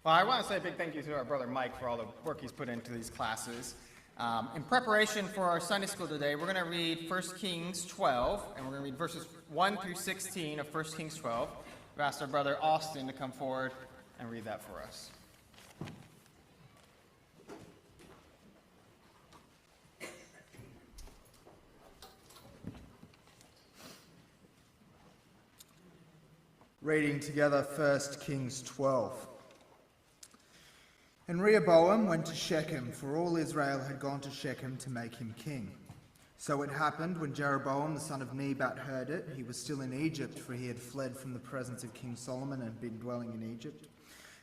Well, I want to say a big thank you to our brother Mike for all the work he's put into these classes. In preparation for our Sunday school today, we're going to read 1 Kings 12, and we're going to read verses 1 through 16 of 1 Kings 12. We've asked our brother Austin to come forward and read that for us. Reading together 1 Kings 12. And Rehoboam went to Shechem, for all Israel had gone to Shechem to make him king. So it happened, when Jeroboam the son of Nebat heard it, he was still in Egypt, for he had fled from the presence of King Solomon and been dwelling in Egypt,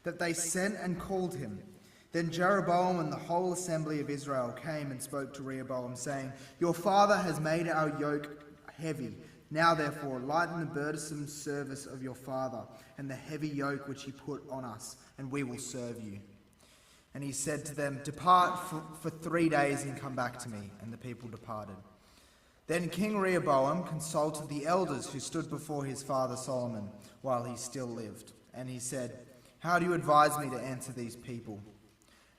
that they sent and called him. Then Jeroboam and the whole assembly of Israel came and spoke to Rehoboam, saying, Your father has made our yoke heavy. Now therefore lighten the burdensome service of your father, and the heavy yoke which he put on us, and we will serve you. And he said to them, Depart for 3 days and come back to me. And the people departed. Then King Rehoboam consulted the elders who stood before his father Solomon while he still lived. And he said, How do you advise me to answer these people?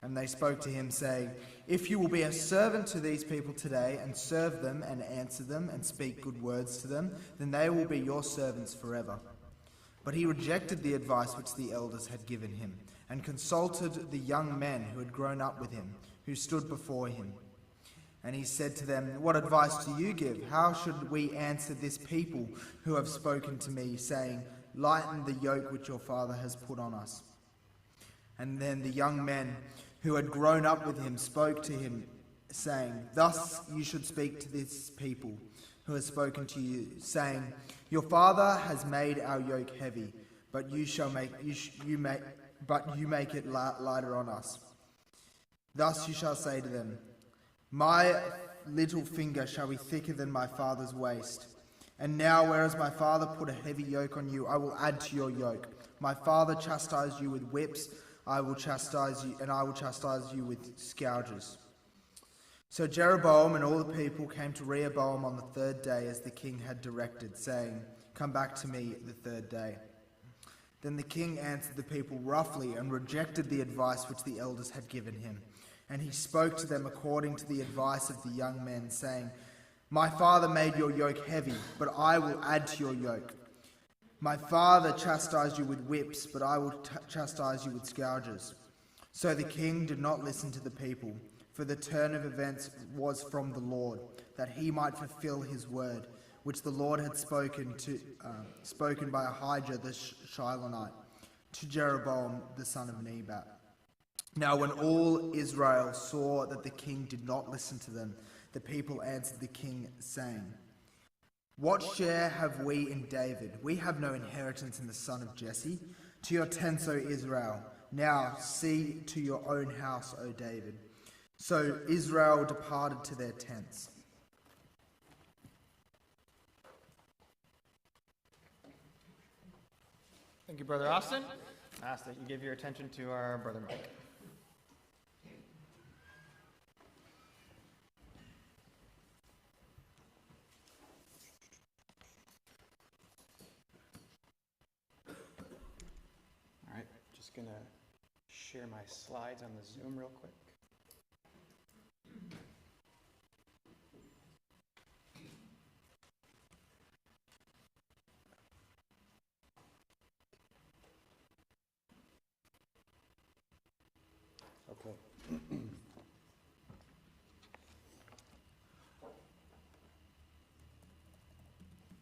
And they spoke to him, saying, If you will be a servant to these people today, and serve them, and answer them, and speak good words to them, then they will be your servants forever. But he rejected the advice which the elders had given him, and consulted the young men who had grown up with him, who stood before him. And he said to them, What advice do you give? How should we answer this people who have spoken to me, saying, Lighten the yoke which your father has put on us? And then the young men who had grown up with him spoke to him, saying, Thus you should speak to this people who has spoken to you, saying, Your father has made our yoke heavy, but you make it lighter on us. Thus you shall say to them, My little finger shall be thicker than my father's waist. And now, whereas my father put a heavy yoke on you, I will add to your yoke. My father chastised you with whips, I will chastise you, and I will chastise you with scourges. So Jeroboam and all the people came to Rehoboam on the 3rd day, as the king had directed, saying, Come back to me the 3rd day. Then the king answered the people roughly and rejected the advice which the elders had given him. And he spoke to them according to the advice of the young men, saying, My father made your yoke heavy, but I will add to your yoke. My father chastised you with whips, but I will chastise you with scourges. So the king did not listen to the people, for the turn of events was from the Lord, that he might fulfill his word, which the Lord had spoken by Ahijah the Shilonite to Jeroboam the son of Nebat. Now when all Israel saw that the king did not listen to them, the people answered the king, saying, What share have we in David? We have no inheritance in the son of Jesse. To your tents, O Israel. Now see to your own house, O David. So Israel departed to their tents. Thank you, Brother Austin. I ask that you give your attention to our brother Mike. All right, just going to share my slides on the Zoom real quick. Okay.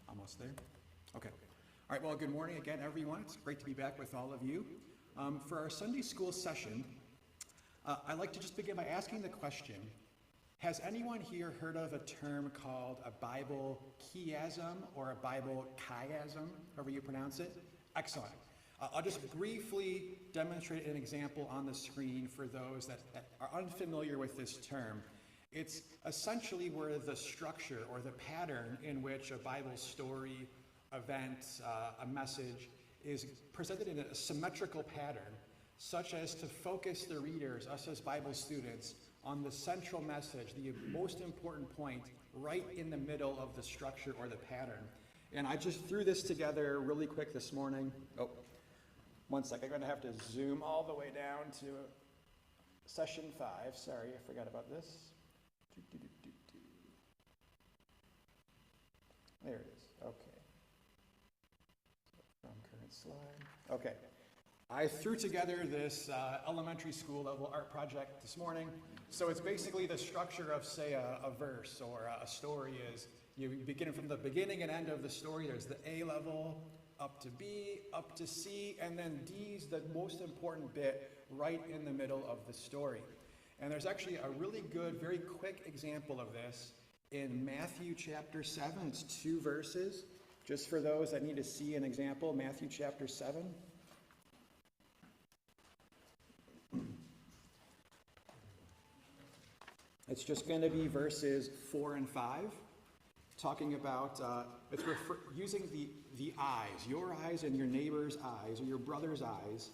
Almost there? Okay. All right, well, good morning again, everyone. It's great to be back with all of you. For our Sunday school session, I'd like to just begin by asking the question, has anyone here heard of a term called a Bible chiasm or a Bible chiasm, however you pronounce it? Excellent. I'll just briefly demonstrate an example on the screen for those that are unfamiliar with this term. It's essentially where the structure or the pattern in which a Bible story, event, a message is presented in a symmetrical pattern, such as to focus the readers, us as Bible students, on the central message, the most important point, right in the middle of the structure or the pattern. And I just threw this together really quick this morning. One sec, I'm going to have to zoom all the way down to session 5. Sorry, I forgot about this. There it is. Okay. From current slide. Okay. I threw together this elementary school level art project this morning. So it's basically the structure of, say, a verse or a story is you begin from the beginning and end of the story. There's the A level, up to B, up to C, and then D is the most important bit right in the middle of the story. And there's actually a really good, very quick example of this in Matthew chapter 7. It's 2 verses. Just for those that need to see an example, Matthew chapter 7. It's just going to be verses 4 and 5, talking about, using the eyes, your eyes and your neighbor's eyes, or your brother's eyes,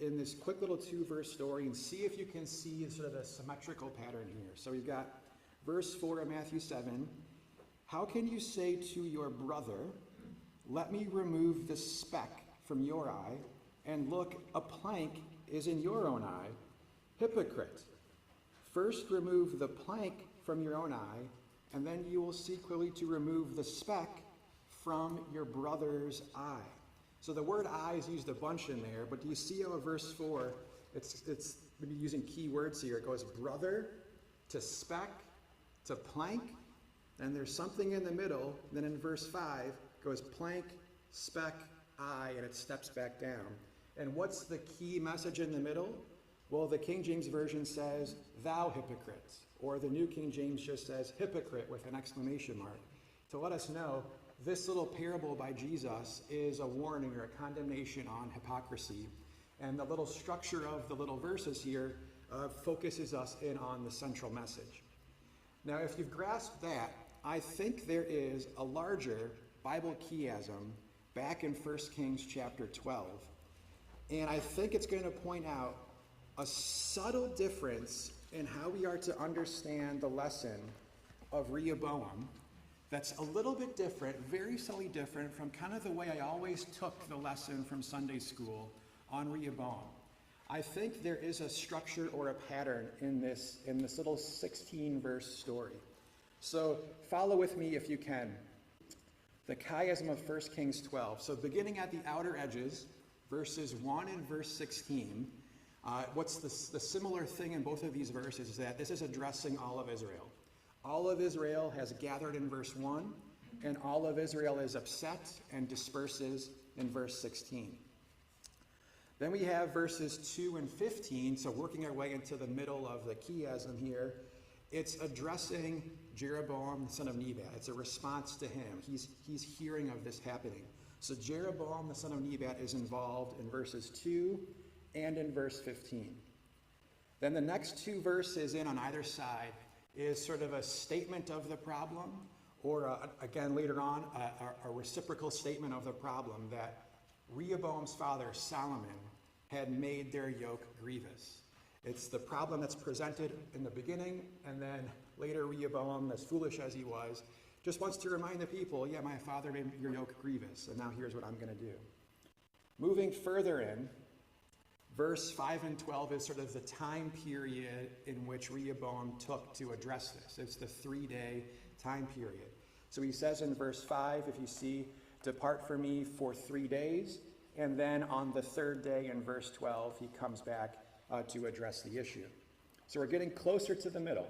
in this quick little 2-verse story, and see if you can see sort of a symmetrical pattern here. So we've got verse 4 of Matthew 7. How can you say to your brother, let me remove the speck from your eye, and look, a plank is in your own eye? Hypocrite. First remove the plank from your own eye, and then you will see clearly to remove the speck from your brother's eye. So the word eye is used a bunch in there, but do you see how verse 4, it's maybe using key words here. It goes brother to speck to plank, and there's something in the middle. Then in verse 5, it goes plank, speck, eye, and it steps back down. And what's the key message in the middle? Well, the King James Version says, thou hypocrite, or the New King James just says hypocrite with an exclamation mark, to let us know this little parable by Jesus is a warning or a condemnation on hypocrisy. And the little structure of the little verses here focuses us in on the central message. Now, if you've grasped that, I think there is a larger Bible chiasm back in 1 Kings chapter 12. And I think it's going to point out a subtle difference in how we are to understand the lesson of Rehoboam that's a little bit different, very subtly different from kind of the way I always took the lesson from Sunday school on Rehoboam. I think there is a structure or a pattern in this little 16-verse story. So follow with me if you can. The chiasm of 1 Kings 12. So beginning at the outer edges, verses 1 and verse 16, what's the similar thing in both of these verses is that this is addressing all of Israel. All of Israel has gathered in verse 1, and all of Israel is upset and disperses in verse 16. Then we have verses 2 and 15, so working our way into the middle of the chiasm here. It's addressing Jeroboam, the son of Nebat. It's a response to him. He's hearing of this happening. So Jeroboam, the son of Nebat, is involved in verses 2 and in verse 15. Then the next 2 verses in on either side is sort of a statement of the problem, or again later on, a reciprocal statement of the problem that Rehoboam's father, Solomon, had made their yoke grievous. It's the problem that's presented in the beginning, and then later Rehoboam, as foolish as he was, just wants to remind the people, yeah, my father made your yoke grievous, and now here's what I'm going to do. Moving further in, verse 5 and 12 is sort of the time period in which Rehoboam took to address this. It's the 3-day time period. So he says in verse 5, if you see, depart from me for 3 days, and then on the 3rd day in verse 12, he comes back to address the issue. So we're getting closer to the middle.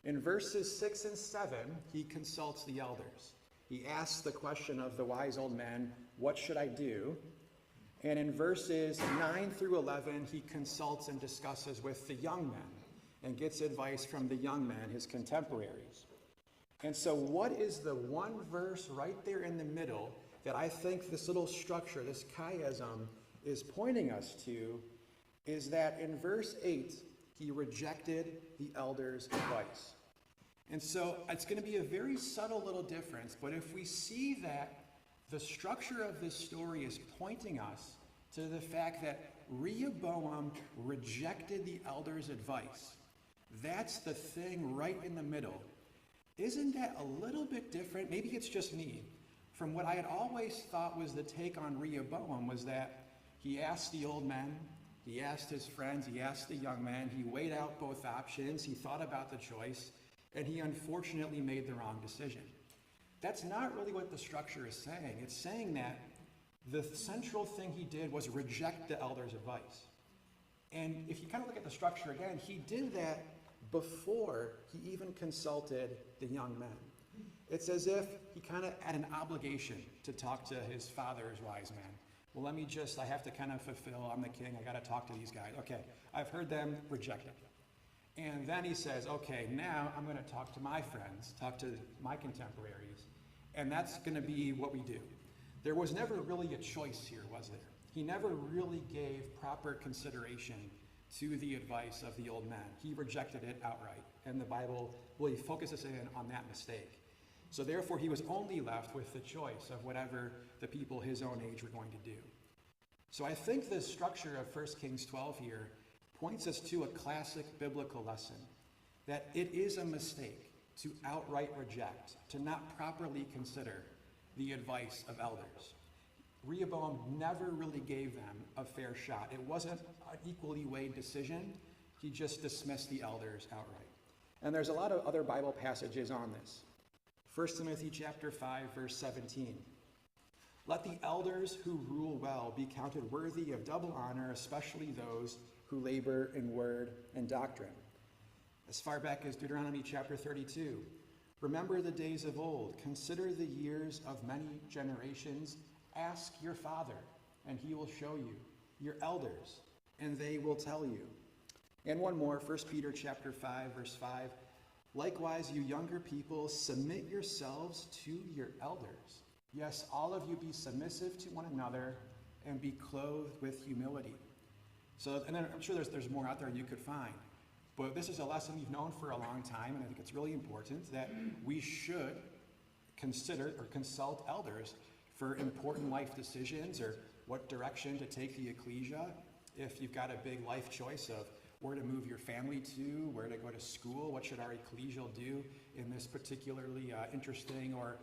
In verses 6 and 7, he consults the elders. He asks the question of the wise old men, what should I do? And in verses 9 through 11, he consults and discusses with the young men and gets advice from the young men, his contemporaries. And so what is the one verse right there in the middle that I think this little structure, this chiasm, is pointing us to is that in verse 8, he rejected the elders' advice. And so it's going to be a very subtle little difference, but if we see that the structure of this story is pointing us to the fact that Rehoboam rejected the elders' advice. That's the thing right in the middle. Isn't that a little bit different? Maybe it's just me. From what I had always thought was the take on Rehoboam was that He asked the old men, he asked his friends, he asked the young men, he weighed out both options, he thought about the choice, and he unfortunately made the wrong decision. That's not really what the structure is saying. It's saying that the central thing he did was reject the elders' advice. And if you kind of look at the structure again, he did that before he even consulted the young men. It's as if he kind of had an obligation to talk to his father's wise men. Well, I have to kind of fulfill, I'm the king, I got to talk to these guys. Okay, I've heard them reject it. And then he says, okay, now I'm going to talk to my friends, talk to my contemporaries, and that's going to be what we do. There was never really a choice here, was there? He never really gave proper consideration to the advice of the old men. He rejected it outright, and the Bible really focuses in on that mistake. So therefore, he was only left with the choice of whatever the people his own age were going to do. So I think the structure of 1 Kings 12 here points us to a classic biblical lesson, that it is a mistake to outright reject, to not properly consider the advice of elders. Rehoboam never really gave them a fair shot. It wasn't an equally weighed decision. He just dismissed the elders outright. And there's a lot of other Bible passages on this. 1 Timothy chapter 5, verse 17. Let the elders who rule well be counted worthy of double honor, especially those who labor in word and doctrine. As far back as Deuteronomy chapter 32. Remember the days of old. Consider the years of many generations. Ask your father, and he will show you. Your elders, and they will tell you. And one more, 1 Peter chapter 5, verse 5. Likewise, you younger people, submit yourselves to your elders. Yes, all of you be submissive to one another and be clothed with humility. So, and then I'm sure there's more out there you could find. But this is a lesson we've known for a long time, and I think it's really important that we should consider or consult elders for important life decisions or what direction to take the ecclesia. If you've got a big life choice of where to move your family to, where to go to school, what should our ecclesial do in this particularly interesting or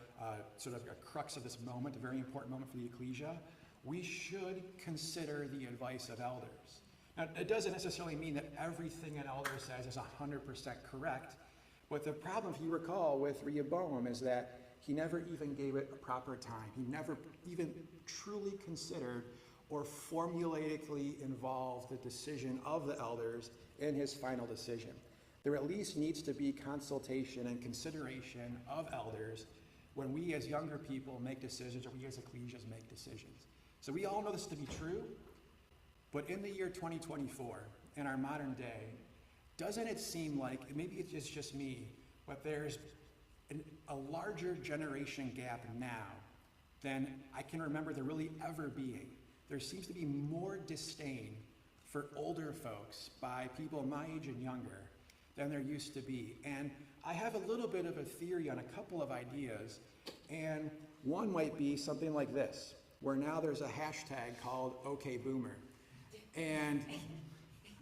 sort of a crux of this moment, a very important moment for the ecclesia, we should consider the advice of elders. Now, it doesn't necessarily mean that everything an elder says is 100% correct, but the problem, if you recall, with Rehoboam is that he never even gave it a proper time. He never even truly considered or formulaically involved the decision of the elders in his final decision. There at least needs to be consultation and consideration of elders when we as younger people make decisions or we as ecclesias make decisions. So we all know this to be true, but in the year 2024, in our modern day, doesn't it seem like, maybe it's just me, but there's a larger generation gap now than I can remember there really ever being. There seems to be more disdain for older folks by people my age and younger than there used to be. And I have a little bit of a theory on a couple of ideas, and one might be something like this, where now there's a hashtag called OKBoomer. And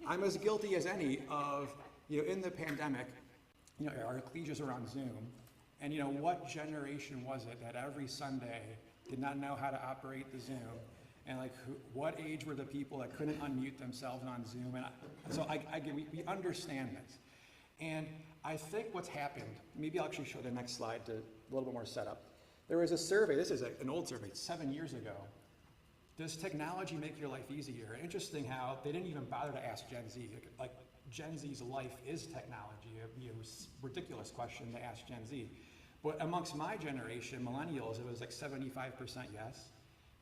I'm as guilty as any of, in the pandemic, our ecclesias are on Zoom, and what generation was it that every Sunday did not know how to operate the Zoom? And what age were the people that couldn't unmute themselves on Zoom? And we understand this. And I think what's happened, maybe I'll actually show the next slide to a little bit more setup. There was a survey, this is an old survey, 7 years ago. Does technology make your life easier? Interesting how they didn't even bother to ask Gen Z. Like Gen Z's life is technology. It would be a ridiculous question to ask Gen Z. But amongst my generation, millennials, it was like 75% yes.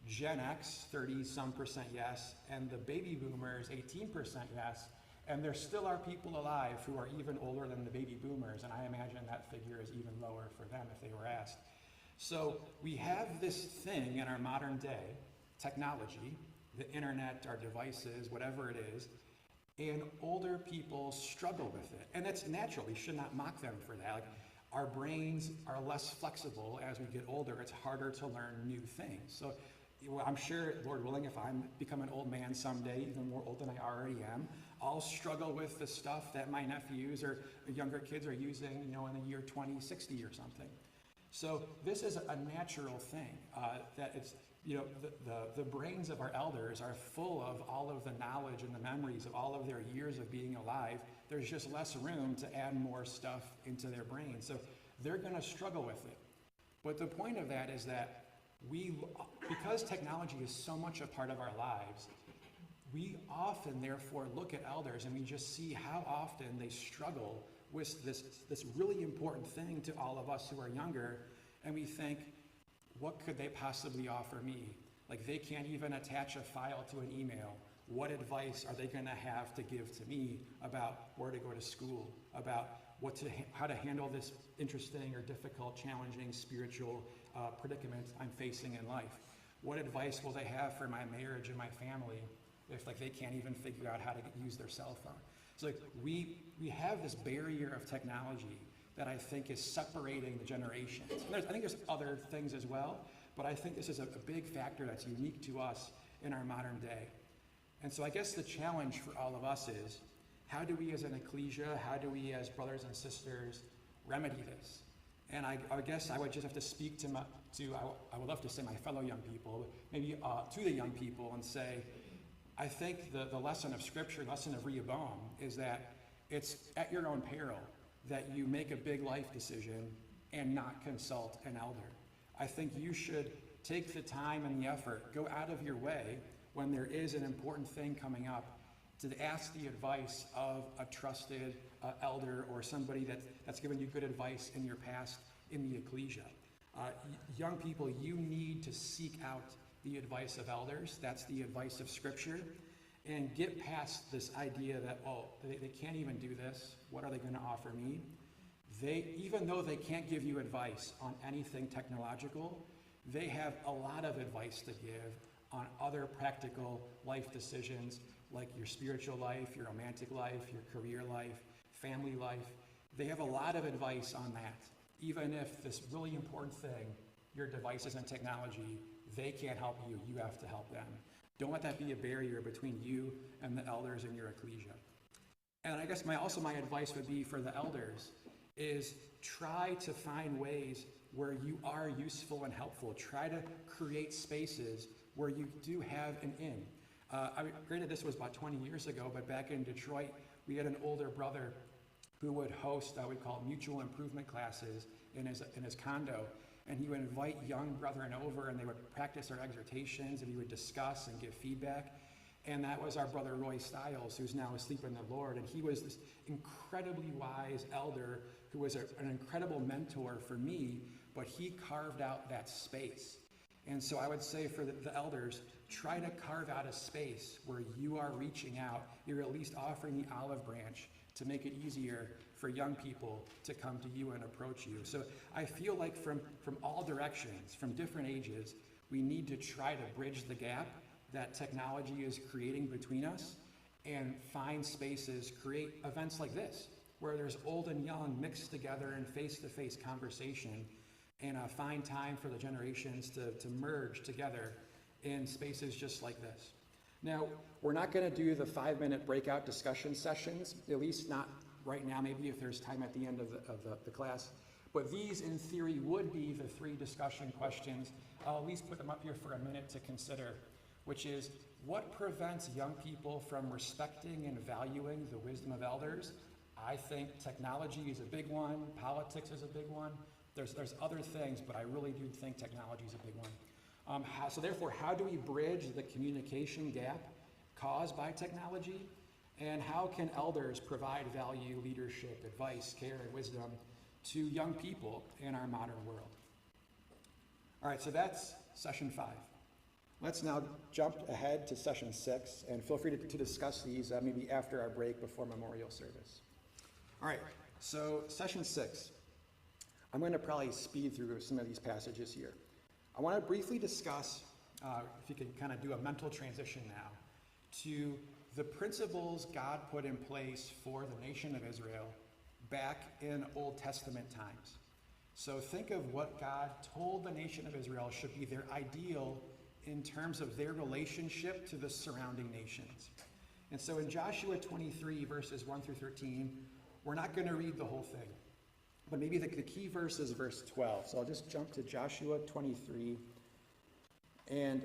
Gen X, 30-some% yes, and the baby boomers, 18% yes, and there still are people alive who are even older than the baby boomers, and I imagine that figure is even lower for them if they were asked. So we have this thing in our modern day, technology, the internet, our devices, whatever it is, and older people struggle with it. And that's natural, we should not mock them for that. Our brains are less flexible as we get older, it's harder to learn new things. So I'm sure, Lord willing, if I become an old man someday, even more old than I already am, I'll struggle with the stuff that my nephews or younger kids are using, in the year 2060 or something. So this is a natural thing, that it's, the brains of our elders are full of all of the knowledge and the memories of all of their years of being alive. There's just less room to add more stuff into their brains. So they're going to struggle with it. But the point of that is that because technology is so much a part of our lives, we often therefore look at elders and we just see how often they struggle with this really important thing to all of us who are younger, and we think, what could they possibly offer me? Like, they can't even attach a file to an email. What advice are they going to have to give to me about where to go to school, about how to handle this interesting or difficult, challenging spiritual predicament I'm facing in life? What advice will they have for my marriage and my family if they can't even figure out how to use their cell phone? So we have this barrier of technology that I think is separating the generations. And I think there's other things as well, but I think this is a big factor that's unique to us in our modern day. And so I guess the challenge for all of us is, how do we as an ecclesia, how do we as brothers and sisters remedy this? And I guess I would just have to speak to I would love to say my fellow young people, maybe to the young people, and say, I think the lesson of Scripture, lesson of Rehoboam, is that it's at your own peril that you make a big life decision and not consult an elder. I think you should take the time and the effort, go out of your way when there is an important thing coming up, to ask the advice of a trusted elder or somebody that's given you good advice in your past in the ecclesia. Young people, you need to seek out the advice of elders. That's the advice of Scripture. And get past this idea that, they can't even do this. What are they going to offer me? Even though they can't give you advice on anything technological, they have a lot of advice to give on other practical life decisions, like your spiritual life, your romantic life, your career life, family life. They have a lot of advice on that. Even if this really important thing, your devices and technology, they can't help you, you have to help them. Don't let that be a barrier between you and the elders in your ecclesia. And I guess my advice would be for the elders is try to find ways where you are useful and helpful. Try to create spaces where you do have an in. Granted, this was about 20 years ago, but back in Detroit, we had an older brother who would host, we call it mutual improvement classes in his condo. And he would invite young brethren over, and they would practice their exhortations, and he would discuss and give feedback. And that was our brother Roy Stiles, who's now asleep in the Lord. And he was this incredibly wise elder who was an incredible mentor for me, but he carved out that space. And so I would say for the elders, try to carve out a space where you are reaching out. You're at least offering the olive branch to make it easier for young people to come to you and approach you. So I feel like from all directions, from different ages, we need to try to bridge the gap that technology is creating between us and find spaces, create events like this, where there's old and young mixed together in face-to-face conversation, and find time for the generations to merge together in spaces just like this. Now, we're not going to do the 5-minute breakout discussion sessions, at least not right now, maybe if there's time at the end of the class. But these, in theory, would be the 3 discussion questions. I'll at least put them up here for a minute to consider, which is, what prevents young people from respecting and valuing the wisdom of elders? I think technology is a big one. Politics is a big one. There's other things, but I really do think technology is a big one. So therefore, how do we bridge the communication gap caused by technology? And how can elders provide value, leadership, advice, care, and wisdom to young people in our modern world? All right, so that's session 5. Let's now jump ahead to session 6, and feel free to discuss these maybe after our break before memorial service. All right, so session 6. I'm going to probably speed through some of these passages here. I want to briefly discuss, if you can kind of do a mental transition now, to the principles God put in place for the nation of Israel back in Old Testament times. So think of what God told the nation of Israel should be their ideal in terms of their relationship to the surrounding nations. And so in Joshua 23, verses 1 through 13, we're not going to read the whole thing, but maybe the key verse is verse 12. So I'll just jump to Joshua 23, And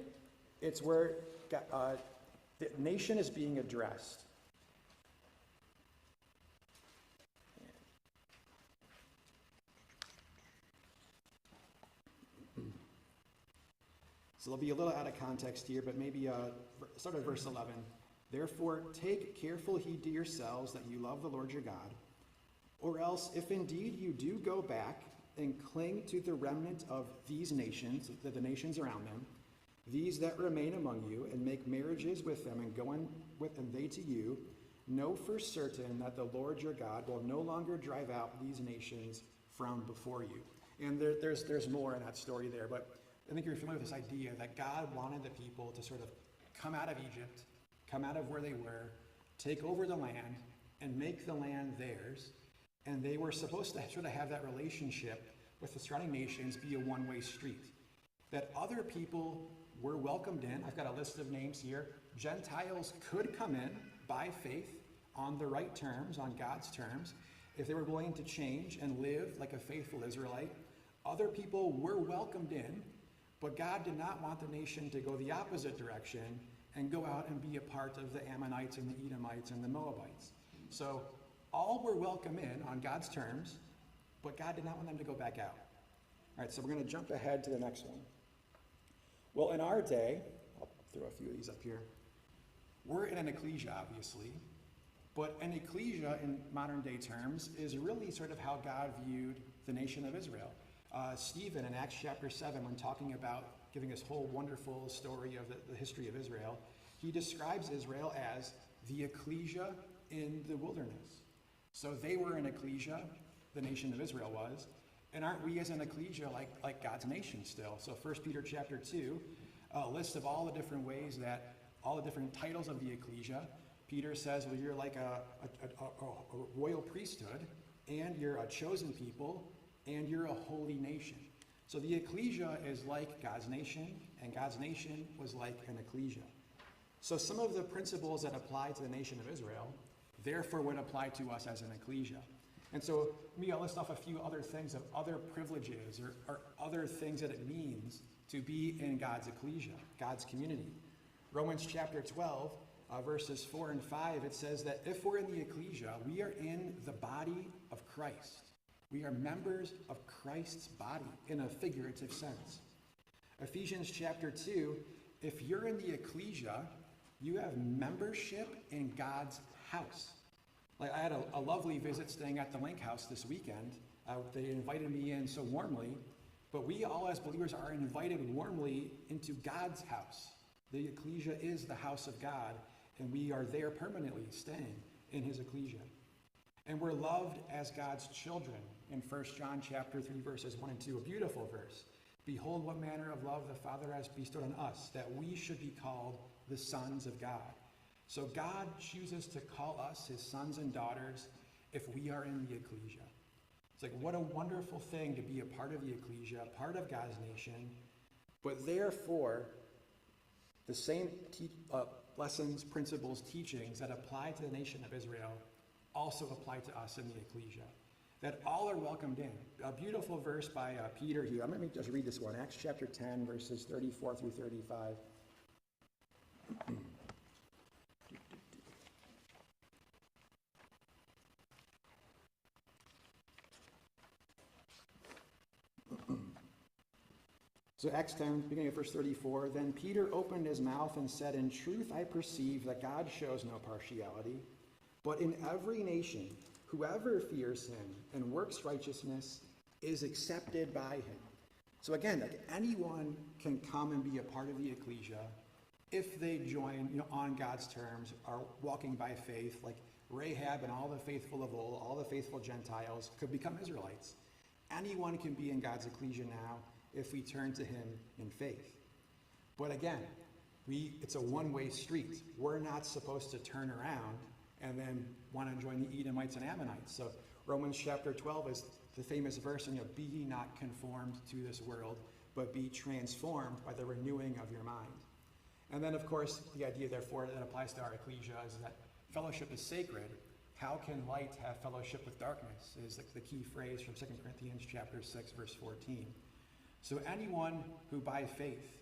it's where the nation is being addressed. So they'll be a little out of context here, but maybe start at verse 11. Therefore, take careful heed to yourselves that you love the Lord your God, or else, if indeed you do go back and cling to the remnant of these nations, the nations around them, these that remain among you, and make marriages with them and go in with them they to you, know for certain that the Lord your God will no longer drive out these nations from before you. And there's more in that story there, but I think you're familiar with this idea that God wanted the people to sort of come out of Egypt, come out of where they were, take over the land, and make the land theirs. And they were supposed to sort of have that relationship with the surrounding nations be a one-way street. That other people were welcomed in. I've got a list of names here. Gentiles could come in by faith on the right terms, on God's terms, if they were willing to change and live like a faithful Israelite. Other people were welcomed in, but God did not want the nation to go the opposite direction and go out and be a part of the Ammonites and the Edomites and the Moabites. So all were welcome in on God's terms, but God did not want them to go back out. All right, so we're going to jump ahead to the next one. Well, in our day, I'll throw a few of these up here. We're in an ecclesia, obviously, but an ecclesia in modern day terms is really sort of how God viewed the nation of Israel. Stephen in Acts chapter 7, when talking about giving this whole wonderful story of the history of Israel, he describes Israel as the ecclesia in the wilderness. So they were an ecclesia, the nation of Israel was, and aren't we as an ecclesia like God's nation still? So 1 Peter chapter 2, a list of all the different ways that, all the different titles of the ecclesia. Peter says, well, you're like a royal priesthood, and you're a chosen people, and you're a holy nation. So the ecclesia is like God's nation, and God's nation was like an ecclesia. So some of the principles that apply to the nation of Israel, therefore would apply to us as an ecclesia. And so maybe I'll list off a few other things of other privileges or other things that it means to be in God's ecclesia, God's community. Romans chapter 12, verses 4 and 5, it says that if we're in the ecclesia, we are in the body of Christ. We are members of Christ's body in a figurative sense. Ephesians chapter 2, if you're in the ecclesia, you have membership in God's house. Like I had a lovely visit staying at the Link House this weekend. They invited me in so warmly, but we all as believers are invited warmly into God's house. The ecclesia is the house of God, and we are there permanently staying in his ecclesia. And we're loved as God's children in 1 John chapter 3, verses 1 and 2, a beautiful verse. Behold, what manner of love the Father has bestowed on us, that we should be called the sons of God. So God chooses to call us his sons and daughters if we are in the ecclesia. It's like, what a wonderful thing to be a part of the ecclesia, part of God's nation. But therefore, the same lessons, principles, teachings that apply to the nation of Israel also apply to us in the ecclesia. That all are welcomed in. A beautiful verse by Peter here. Let me just read this one. Acts chapter 10, verses 34 through 35. So Acts 10, beginning of verse 34, then Peter opened his mouth and said, in truth I perceive that God shows no partiality, but in every nation, whoever fears him and works righteousness is accepted by him. So again, like anyone can come and be a part of the ecclesia if they join, on God's terms, are walking by faith, like Rahab and all the faithful of old, all the faithful Gentiles could become Israelites. Anyone can be in God's ecclesia now if we turn to him in faith. But again, it's a one-way street. We're not supposed to turn around and then want to join the Edomites and Ammonites. So Romans chapter 12 is the famous verse, be ye not conformed to this world, but be transformed by the renewing of your mind. And then, of course, the idea, therefore, that applies to our ecclesia is that fellowship is sacred. How can light have fellowship with darkness is the key phrase from 2 Corinthians chapter 6, verse 14. So anyone who by faith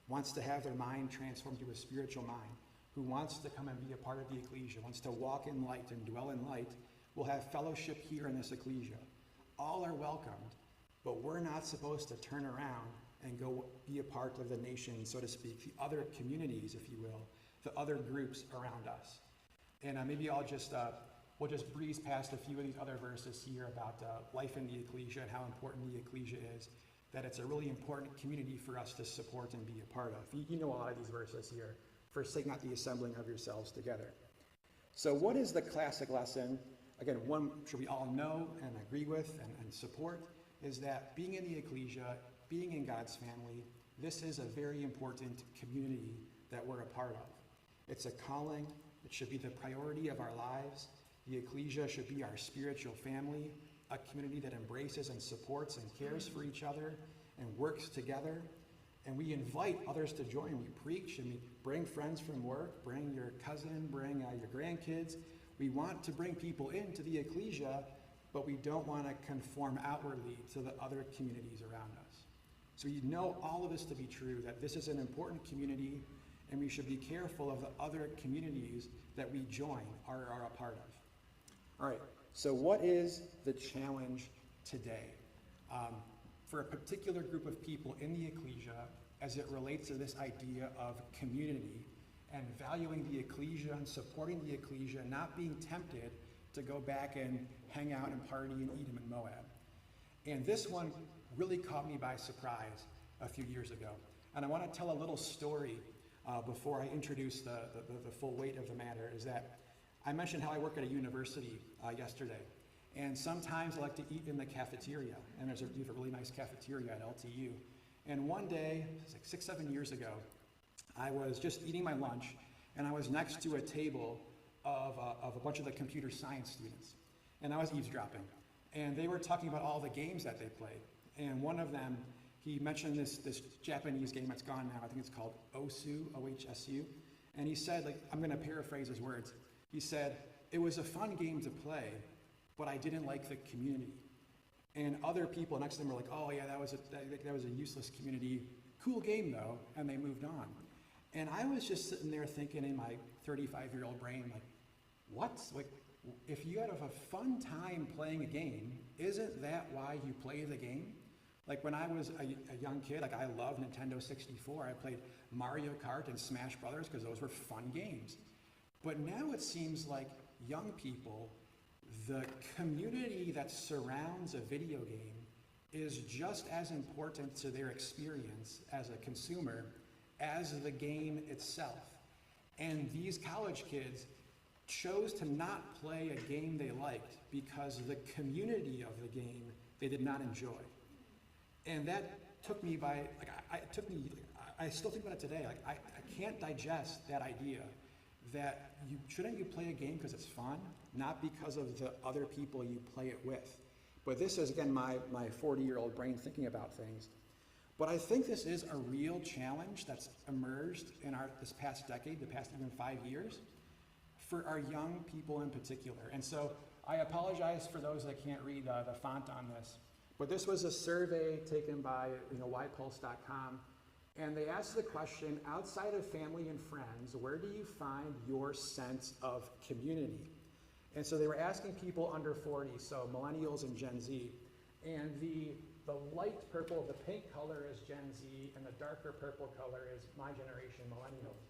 wants to have their mind transformed to a spiritual mind, who wants to come and be a part of the ecclesia, wants to walk in light and dwell in light, will have fellowship here in this ecclesia. All are welcomed, but we're not supposed to turn around and go be a part of the nation, so to speak, the other communities, if you will, the other groups around us. And maybe we'll just breeze past a few of these other verses here about life in the ecclesia and how important the ecclesia is, that it's a really important community for us to support and be a part of. You know a lot of these verses here. Forsake not the assembling of yourselves together. So what is the classic lesson? Again, one should we all know and agree with and support is that being in the ecclesia, being in God's family, this is a very important community that we're a part of. It's a calling. It should be the priority of our lives. The ecclesia should be our spiritual family, a community that embraces and supports and cares for each other and works together. And we invite others to join. We preach and we bring friends from work, bring your cousin, bring your grandkids. We want to bring people into the ecclesia, but we don't want to conform outwardly to the other communities around us. So we know all of this to be true, that this is an important community, and we should be careful of the other communities that we join or are a part of. All right, so what is the challenge today? For a particular group of people in the ecclesia, as it relates to this idea of community and valuing the ecclesia and supporting the ecclesia, not being tempted to go back and hang out and party in Edom and Moab. And this one really caught me by surprise a few years ago. And I want to tell a little story before I introduce the full weight of the matter, is that I mentioned how I work at a university yesterday. And sometimes I like to eat in the cafeteria. And we have a really nice cafeteria at LTU. And one day, it was like 6-7 years ago, I was just eating my lunch, and I was next to a table of a bunch of the computer science students. And I was eavesdropping. And they were talking about all the games that they played. And one of them, he mentioned this Japanese game that's gone now. I think it's called Osu, O-H-S-U. And he said, like, I'm going to paraphrase his words. He said, it was a fun game to play, but I didn't like the community. And other people next to them were like, oh yeah, that was a useless community. Cool game though, and they moved on. And I was just sitting there thinking in my 35-year-old brain, like, what? Like, if you had a fun time playing a game, isn't that why you play the game? Like when I was a young kid, like I loved Nintendo 64. I played Mario Kart and Smash Brothers because those were fun games. But now it seems like young people, the community that surrounds a video game is just as important to their experience as a consumer as the game itself. And these college kids chose to not play a game they liked because the community of the game they did not enjoy. And that took me by, I still think about it today. Like I can't digest that idea that shouldn't you play a game because it's fun, not because of the other people you play it with. But this is, again, my 40-year-old brain thinking about things. But I think this is a real challenge that's emerged in this past decade, the past even 5 years, for our young people in particular. And so I apologize for those that can't read the font on this. But this was a survey taken by ypulse.com. And they asked the question, outside of family and friends, where do you find your sense of community? And so they were asking people under 40, so millennials and Gen Z. And the light purple, the pink color is Gen Z, and the darker purple color is my generation, millennials.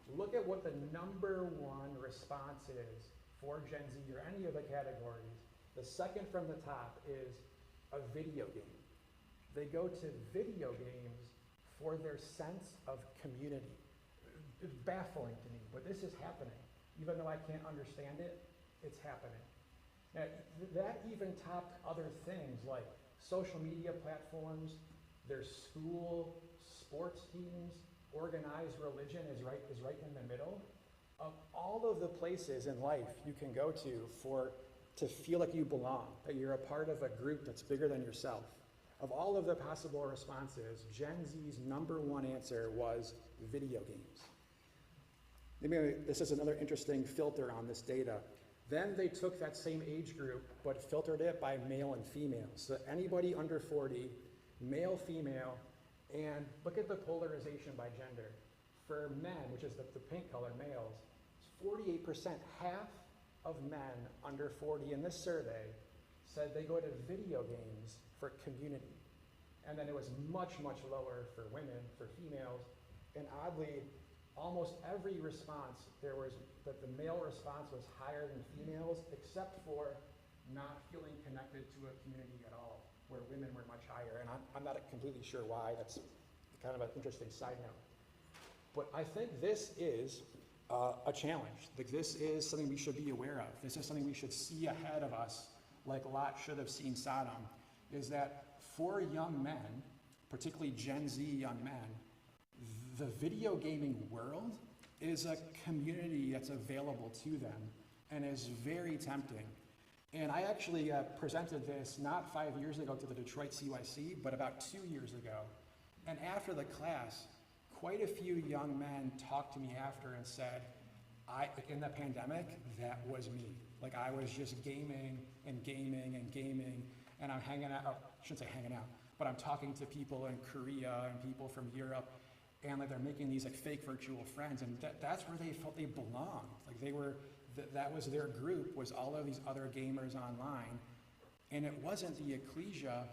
Look at what the number one response is for Gen Z or any of the categories. The second from the top is a video game. They go to video games for their sense of community. It's baffling to me, but this is happening. Even though I can't understand it, it's happening. Now, that even topped other things like social media platforms, their school sports teams, organized religion is right in the middle. Of all of the places in life you can go to feel like you belong, that you're a part of a group that's bigger than yourself. Of all of the possible responses, Gen Z's number one answer was video games. Maybe this is another interesting filter on this data. Then they took that same age group, but filtered it by male and female. So anybody under 40, male, female, And look at the polarization by gender. For men, which is the pink color, males, 48%, half of men under 40 in this survey said they go to video games for community. And then it was much, much lower for women, for females. And oddly, almost every response, there was that the male response was higher than females, except for not feeling connected to a community at all, where women were much higher. And I'm not completely sure why. That's kind of an interesting side note. But I think this is a challenge. Like, this is something we should be aware of. This is something we should see ahead of us, like Lot should have seen Sodom, is that for young men, particularly Gen Z young men, the video gaming world is a community that's available to them and is very tempting. And I actually presented this not 5 years ago to the Detroit CYC, but about 2 years ago. And after the class, quite a few young men talked to me after and said, in the pandemic, that was me. Like, I was just gaming and gaming and gaming, and I'm hanging out, I shouldn't say hanging out, but I'm talking to people in Korea and people from Europe, and like they're making these like fake virtual friends, and that's where they felt they belonged. Like, they were, that was their group, was all of these other gamers online, and it wasn't the ecclesia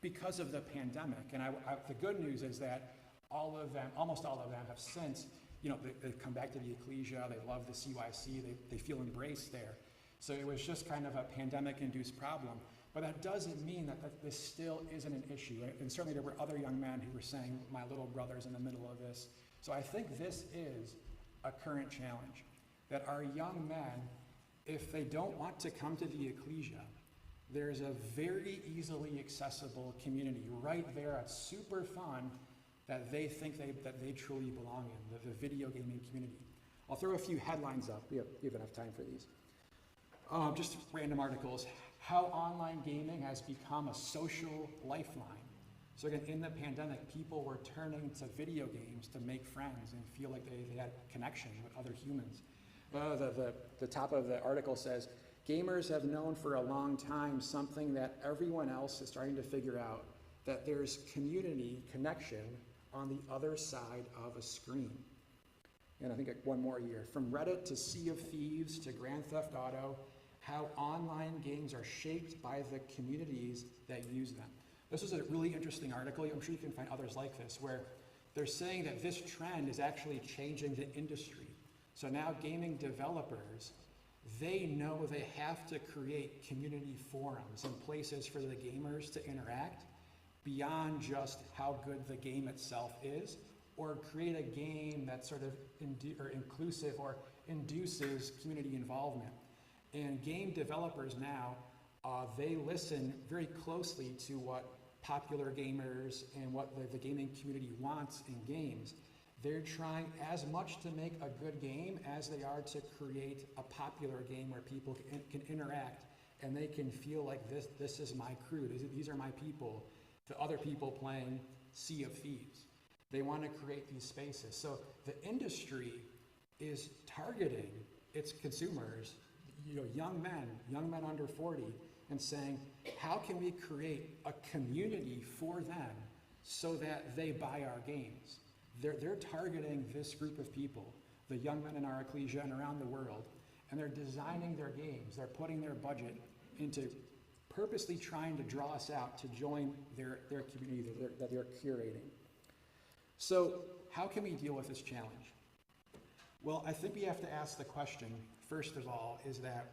because of the pandemic. And the good news is that all of them, almost all of them, have since, they've come back to the ecclesia, they love the CYC, they feel embraced there. So it was just kind of a pandemic-induced problem. But that doesn't mean that this still isn't an issue. And certainly there were other young men who were saying, my little brother's in the middle of this. So I think this is a current challenge, that our young men, if they don't want to come to the ecclesia, there's a very easily accessible community right there that's super fun, that they think that they truly belong in, the video gaming community. I'll throw a few headlines up. We have enough time for these. Just random articles. How online gaming has become a social lifeline. So again, in the pandemic, people were turning to video games to make friends and feel like they had connection with other humans. The top of the article says, gamers have known for a long time something that everyone else is starting to figure out, that there's community connection on the other side of a screen. And I think one more here. From Reddit to Sea of Thieves to Grand Theft Auto, how online games are shaped by the communities that use them. This was a really interesting article. I'm sure you can find others like this, where they're saying that this trend is actually changing the industry. So now gaming developers, they know they have to create community forums and places for the gamers to interact beyond just how good the game itself is, or create a game that's sort of inclusive or induces community involvement. And game developers now, they listen very closely to what popular gamers and what the gaming community wants in games. They're trying as much to make a good game as they are to create a popular game where people can interact and they can feel like this is my crew, these are my people, the other people playing Sea of Thieves. They want to create these spaces. So the industry is targeting its consumers, young men under 40, and saying, how can we create a community for them so that they buy our games? They're targeting this group of people, the young men in our ecclesia and around the world, and they're designing their games. They're putting their budget into purposely trying to draw us out to join their community that they're curating. So how can we deal with this challenge? Well, I think we have to ask the question, first of all, is that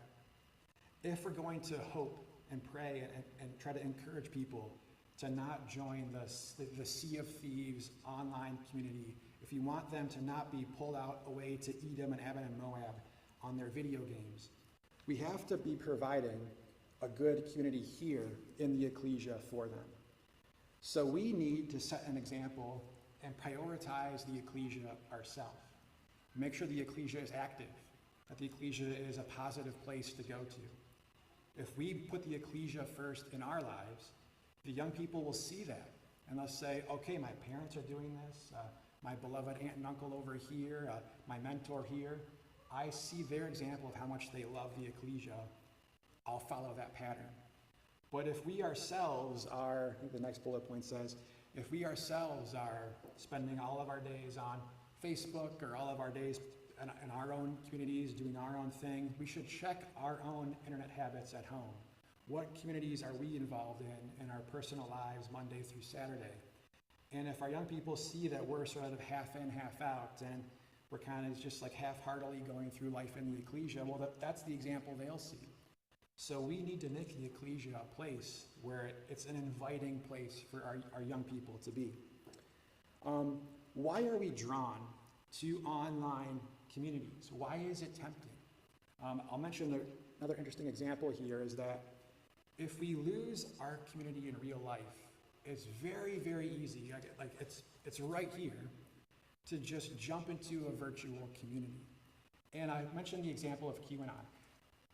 if we're going to hope and pray and try to encourage people to not join the Sea of Thieves online community, if you want them to not be pulled out away to Edom and Ammon and Moab on their video games, we have to be providing a good community here in the ecclesia for them. So we need to set an example and prioritize the ecclesia ourselves. Make sure the ecclesia is active, that the ecclesia is a positive place to go to. If we put the ecclesia first in our lives, the young people will see that, and they'll say, okay, my parents are doing this, my beloved aunt and uncle over here, my mentor here, I see their example of how much they love the ecclesia, I'll follow that pattern. But if we ourselves are, I think the next bullet point says, If we ourselves are spending all of our days on Facebook or all of our days in our own communities doing our own thing, we should check our own internet habits at home. What communities are we involved in our personal lives Monday through Saturday? And if our young people see that we're sort of half in, half out, and we're kind of just like half-heartedly going through life in the ecclesia, well, that's the example they'll see. So we need to make the ecclesia a place where it's an inviting place for our young people to be. Why are we drawn to online communities? Why is it tempting? I'll mention another interesting example here is that if we lose our community in real life, it's very, very easy, like it's right here, to just jump into a virtual community. And I mentioned the example of QAnon.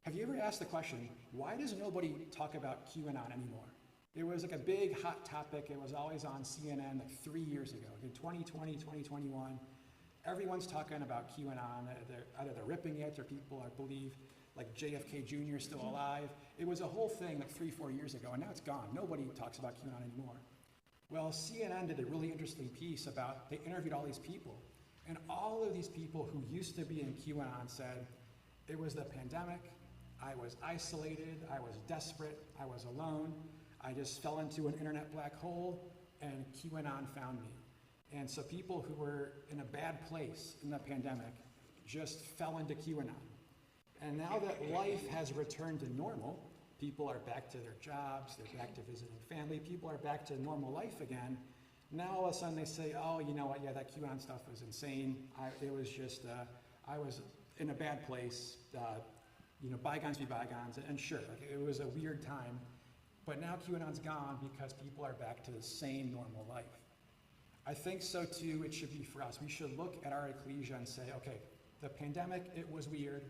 Have you ever asked the question, why does nobody talk about QAnon anymore? It was like a big hot topic. It was always on CNN like 3 years ago. In 2020, 2021, everyone's talking about QAnon. Either they're ripping it or people, I believe, like JFK Jr. is still alive. It was a whole thing like 3-4 years ago, and now it's gone. Nobody talks about QAnon anymore. Well, CNN did a really interesting piece about, they interviewed all these people, and all of these people who used to be in QAnon said, it was the pandemic, I was isolated, I was desperate, I was alone, I just fell into an internet black hole, and QAnon found me. And so people who were in a bad place in the pandemic just fell into QAnon. And now that life has returned to normal, people are back to their jobs, they're back to visiting family, people are back to normal life again. Now all of a sudden they say, oh, you know what, yeah, that QAnon stuff was insane. It was just, I was in a bad place. Bygones be bygones. And sure, it was a weird time. But now QAnon's gone because people are back to the same normal life. I think so too it should be for us. We should look at our ecclesia and say, okay, the pandemic, it was weird.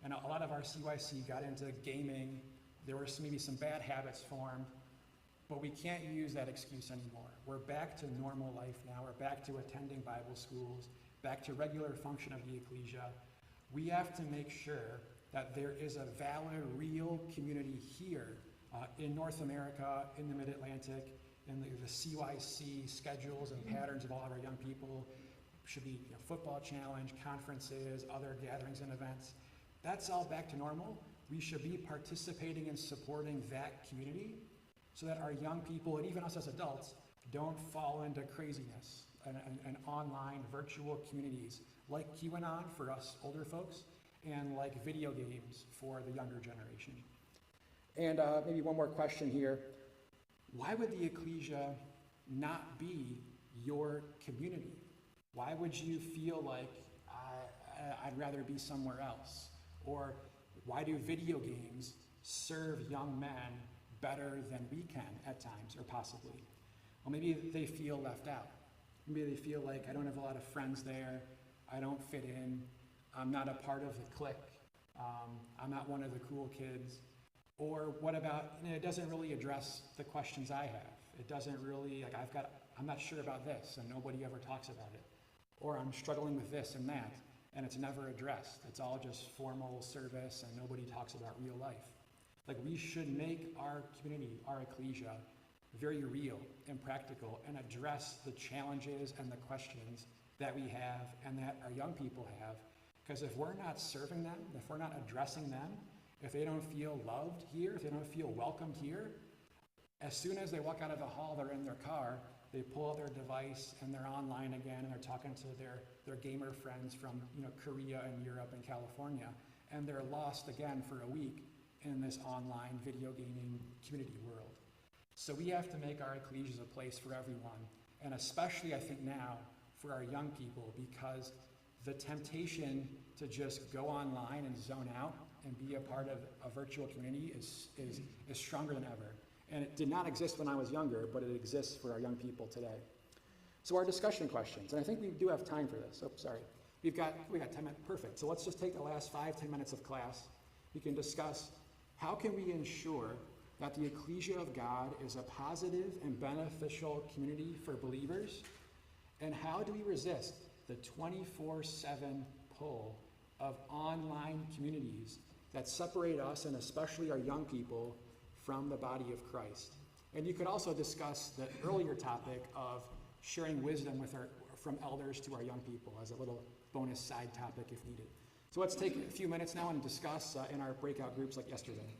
And a lot of our CYC got into gaming. There were maybe some bad habits formed, but we can't use that excuse anymore. We're back to normal life now. We're back to attending Bible schools, back to regular function of the ecclesia. We have to make sure that there is a valid, real community here in North America, in the Mid-Atlantic, in the CYC schedules and patterns of all of our young people. Should be football challenge, conferences, other gatherings and events. That's all back to normal. We should be participating and supporting that community so that our young people, and even us as adults, don't fall into craziness and online virtual communities like QAnon for us older folks and like video games for the younger generation. And maybe one more question here. Why would the ecclesia not be your community? Why would you feel like I'd rather be somewhere else? Or why do video games serve young men better than we can at times, or possibly? Well, maybe they feel left out. Maybe they feel like I don't have a lot of friends there, I don't fit in, I'm not a part of the clique, I'm not one of the cool kids. Or what about, it doesn't really address the questions I have. It doesn't really, I'm not sure about this and nobody ever talks about it. Or I'm struggling with this and that, and it's never addressed. It's all just formal service and nobody talks about real life. Like, we should make our community, our ecclesia, very real and practical and address the challenges and the questions that we have and that our young people have. Because if we're not serving them, if we're not addressing them, if they don't feel loved here, if they don't feel welcomed here, as soon as they walk out of the hall, they're in their car, they pull out their device and they're online again and they're talking to their gamer friends from Korea and Europe and California, and they're lost again for a week in this online video gaming community world. So we have to make our ecclesias a place for everyone, and especially I think now for our young people, because the temptation to just go online and zone out and be a part of a virtual community is stronger than ever. And it did not exist when I was younger, but it exists for our young people today. So our discussion questions, and I think we do have time for this. Oh, sorry. We got 10 minutes, perfect. So let's just take the last 5-10 minutes of class. We can discuss how can we ensure that the ecclesia of God is a positive and beneficial community for believers, and how do we resist the 24/7 pull of online communities that separate us, and especially our young people, from the body of Christ. And you could also discuss the earlier topic of sharing wisdom from elders to our young people as a little bonus side topic if needed. So let's take a few minutes now and discuss in our breakout groups like yesterday.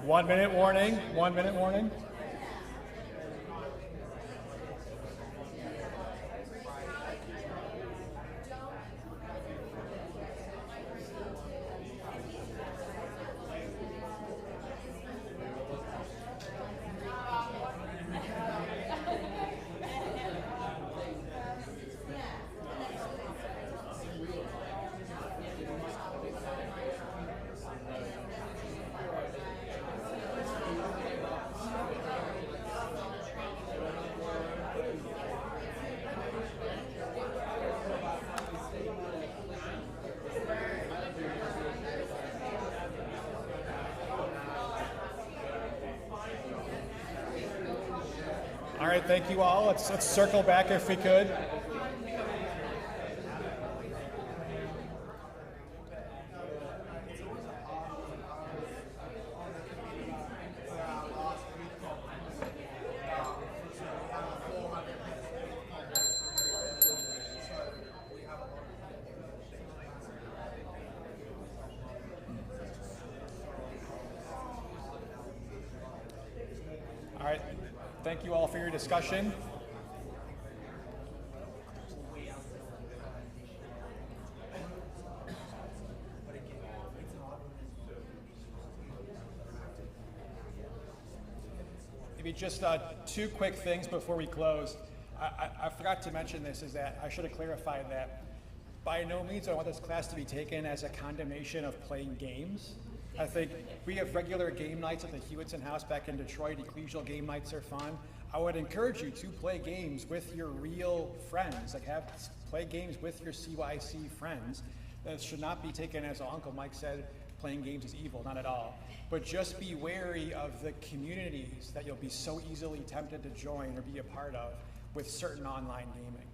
1 minute warning, 1 minute warning. All right, thank you all. Let's circle back if we could. All right, thank you all for your discussion. Maybe just two quick things before we close. I forgot to mention this, is that I should have clarified that by no means do I want this class to be taken as a condemnation of playing games. I think we have regular game nights at the Hewitson House back in Detroit. Ecclesial game nights are fun. I would encourage you to play games with your real friends. Like play games with your CYC friends. That should not be taken as Uncle Mike said, playing games is evil, not at all. But just be wary of the communities that you'll be so easily tempted to join or be a part of with certain online gaming.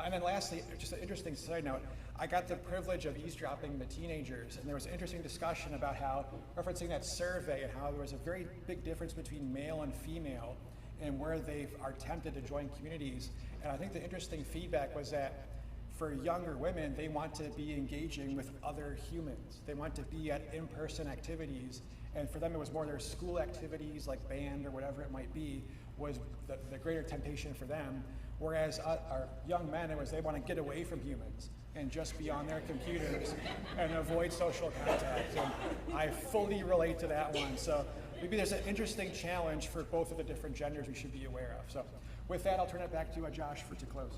And then lastly, just an interesting side note, I got the privilege of eavesdropping the teenagers, and there was an interesting discussion about how, referencing that survey, and how there was a very big difference between male and female and where they are tempted to join communities. And I think the interesting feedback was that for younger women, they want to be engaging with other humans. They want to be at in-person activities, and for them it was more their school activities like band or whatever it might be was the greater temptation for them. Whereas our young men, it was they want to get away from humans and just be on their computers and avoid social contact. And I fully relate to that one. So maybe there's an interesting challenge for both of the different genders we should be aware of. So with that, I'll turn it back to Josh to close.